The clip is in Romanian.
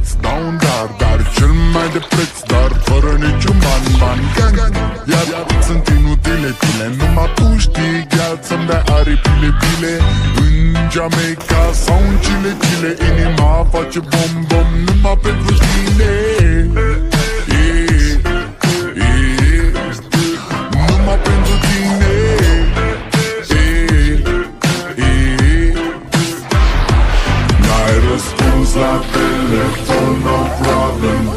îți dau un dar cel mai de preț, dar fără niciun ban gang. Iar sunt inutile tine, numai tu știi, gheal, să-mi dai aripile bile. În Jamaica sau în Chile, inima face bom numai pentru tine. Numai pentru tine. N-ai răspuns la telefon, no problem.